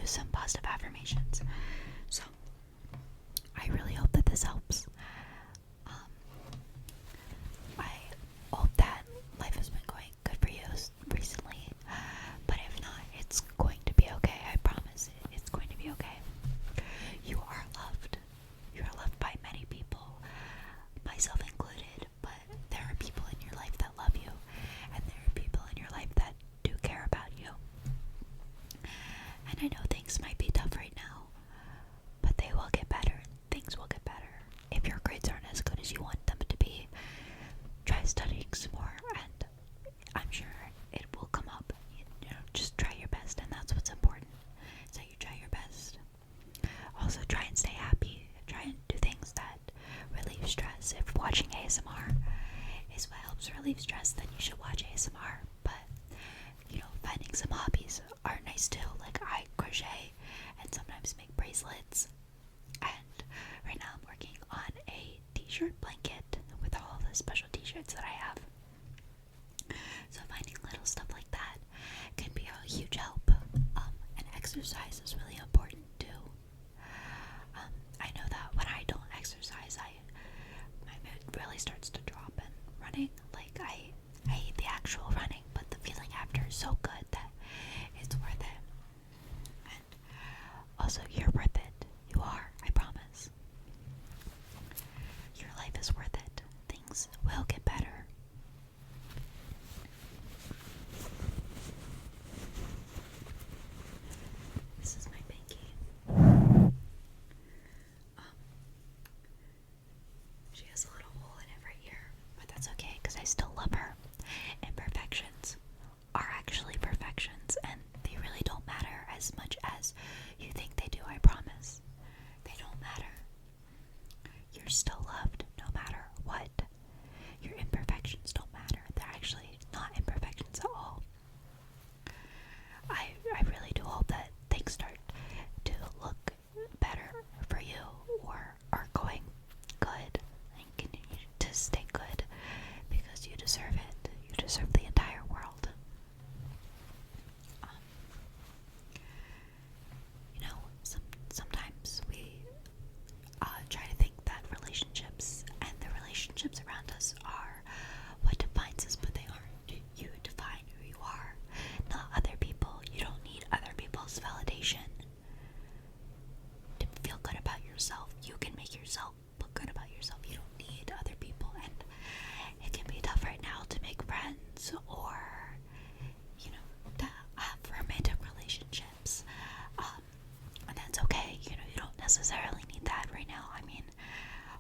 use some positive affirmations. So I really hope that this helps. I hope that life has been going good for you recently, but if not, it's going to be okay. I promise it's going to be okay. You are loved. You are loved by many people, myself included, but there are people in your life that love you, and there are people in your life that do care about you. And I know things might be tough right now, but they will get better. Things will get better. If your grades aren't as good as you want them to be, try studying some more, and I'm sure it will come up. Just try your best, and that's what's important, is that you try your best. Also, try and stay happy. Try and do things that relieve stress. If watching ASMR is what helps relieve stress, then you should watch ASMR. But, finding some hobbies are nice too. Like, I crochet and sometimes make bracelets. And right now I'm working on a t-shirt blanket with all the special t-shirts that I have. So finding little stuff like that can be a huge help. And exercise is really important too. I know that when I don't exercise, my mood really starts to drop, and running, like, I hate the actual running, but the feeling after is so good that it's worth it. And also, you're worth it. You are, I promise. Your life is worth it. Things will get better. This is my pinky. She has a little hole in it right here, but that's okay because I still love her. Imperfections are actually perfections, and they really don't matter as much as you think they do, I promise. They don't matter. You're still loved no matter what. Your imperfections don't matter. They're actually not imperfections at all. I really do hope that things start to look better for you, or are going good, and continue to stay good, because you deserve it. You deserve the entire world. Sometimes we try to think that relationships and the relationships around us are what defines us, but they aren't. You define who you are, not other people. You don't need other people's validation to feel good about yourself. You can make yourself look good about yourself. You don't need other people, and it can be tough right now to make friends or, to have romantic relationships. And that's okay. You don't necessarily need that right now. I mean,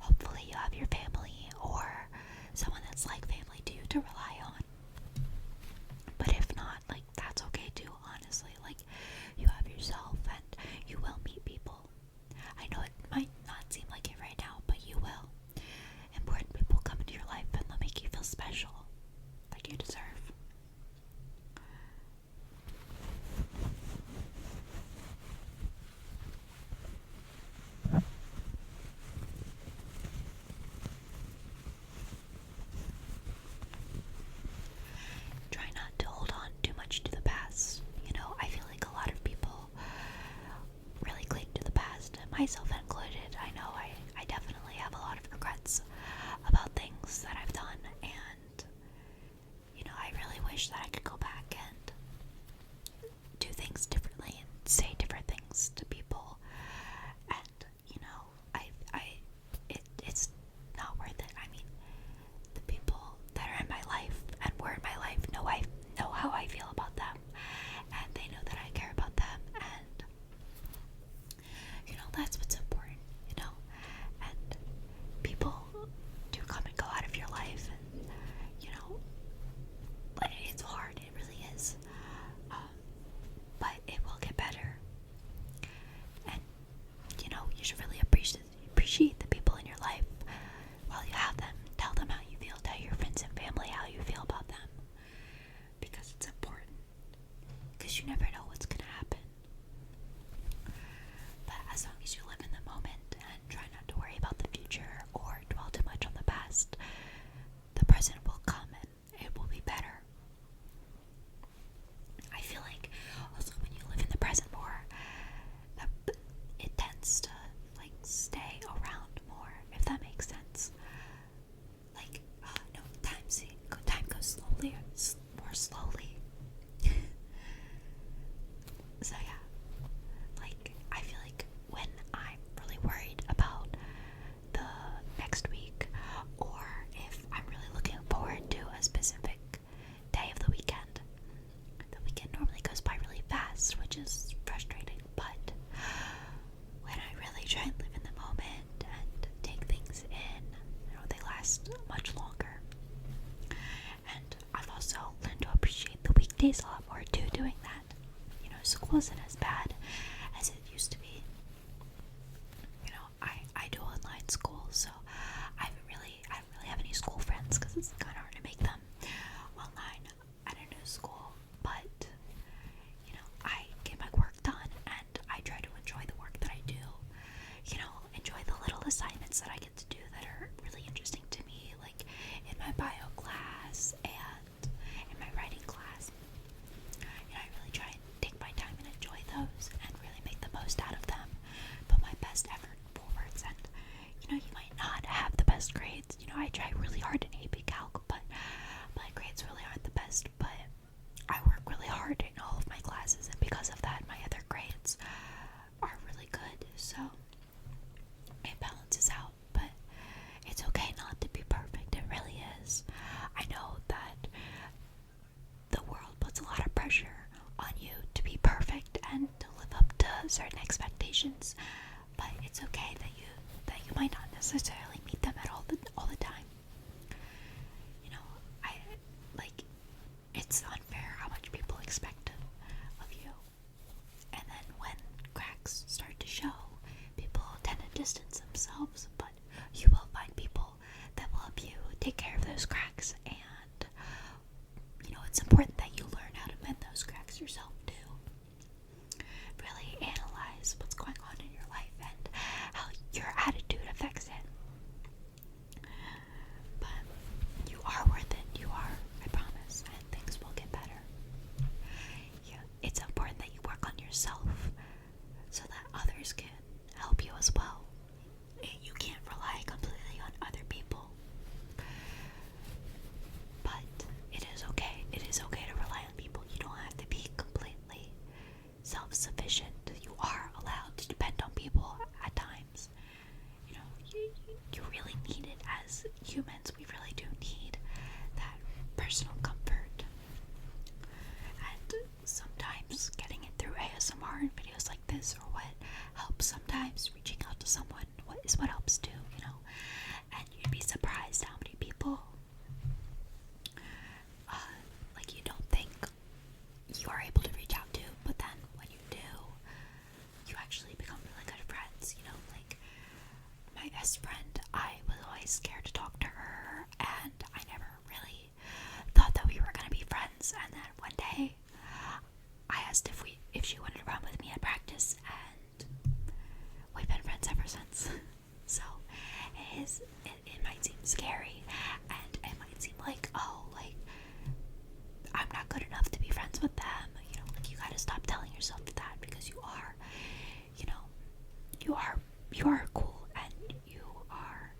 hopefully you have your family or someone that's like family to you to rely on. But if not, like, that's okay too, honestly. Like, you have yourself, and you will meet people. I know it might not seem like it right now, but you will. Important people come into your life, and they'll make you feel special, like you deserve. Try not to hold on too much to the past. I feel like a lot of people really cling to the past, myself included. I know I definitely have a lot of regrets about things that I've done, and I really wish that I could go back and do things differently and say different things to people. And it's not worth it. I mean, the people that are in my life and were in my life know how I feel about them, and they know that I care about them, and that's what's important. And people do come and go out of your life, and it's hard. It really is. But it will get better, and you should really appreciate the people in your life while you have them. Tell them how you feel. Tell your friends and family how you feel about them, because it's important, because you never know what's gonna happen. But as long as you live in the moment and try not to worry about the future or dwell too much on the past, the present will come and it will be better. I feel like also when you live in the present more, nowadays a lot more too doing that. You know, school isn't as bad as it used to be. You know, I do online school, so I don't really have any school friends because it's kind of hard to make them online at a new school. But you know, I get my work done and I try to enjoy the work that I do. You know, enjoy the little assignments that I get to do that are really interesting to me, like in my bio class and in my writing class. You know, I really try and take my time and enjoy those and really make the most out of them, put my best effort forwards. And you know, you might not have the best grades. You know, I try really hard in AP Calc, but my grades really aren't the best. But I work really hard in all of my classes, and because of that, my other grades are really good. So it balances out, but it's okay not to be perfect. It really is. I know that the world puts a lot of pressure on you to be perfect and to live up to certain expectations, but it's okay that you might not necessarily meet them at all the time. You know, it's unfair how much people expect of you. And then when cracks start to show, people tend to distance themselves, but you will find people that will help you take care of those cracks. And you know, it's important that you learn how to mend those cracks yourself too. Really analyze what's going on in your life and how your attitude affects it. But you are worth it. You are, I promise, and things will get better. Yeah, it's important that you work on yourself so that others can help you as well. You can't rely completely on other people. But it is okay. It is okay to rely on people. You don't have to be completely self-sufficient. You are allowed to depend on people at times. You know, you really need it as humans. We really do need that personal comfort. And sometimes getting it through ASMR and videos like this or what helps. Sometimes reaching out to someone is what helps too, you know. And you'd be surprised how many people like you don't think you are able to reach out to, but then when you do, you actually become really good friends. You know, like my best friend, I was always scared to talk to her, and I never really thought that we were gonna be friends. And then one day, I asked if she wanted to run with me at practice, and we've been friends ever since. So it might seem scary, and it might seem like, oh, like I'm not good enough to be friends with them. You know, like you gotta stop telling yourself that, because you are, you know, you are cool and you are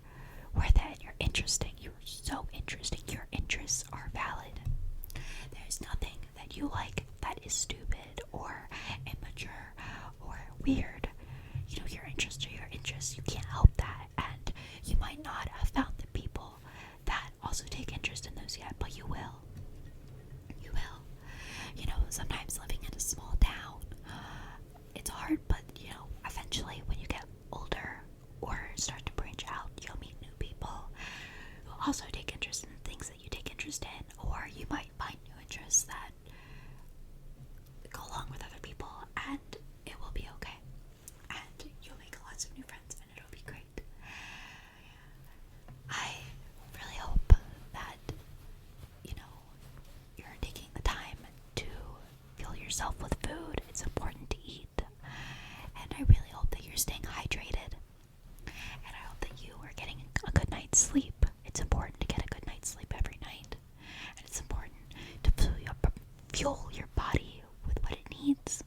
worth it and you're interesting. You're so interesting. Your interests are valid. There's nothing that you like that is stupid or immature or weird. You know, your interests are your interests. You can't help that. And you might not have found the people that also take interest in those yet, but you will. You will. You know, sometimes living in a small town, it's hard, but you know, eventually when you get older or start to branch out, you'll meet new people who also take interest in the things that you take interest in, or you might find new interests that go along with other people, and it will be okay. And you'll make lots of new friends, and it'll be great. I really hope that, you know, you're taking the time to fuel yourself with food. It's important to eat. And I really hope that you're staying hydrated. And I hope that you are getting a good night's sleep. It's important to get a good night's sleep every night. And it's important to fuel your body with what it needs.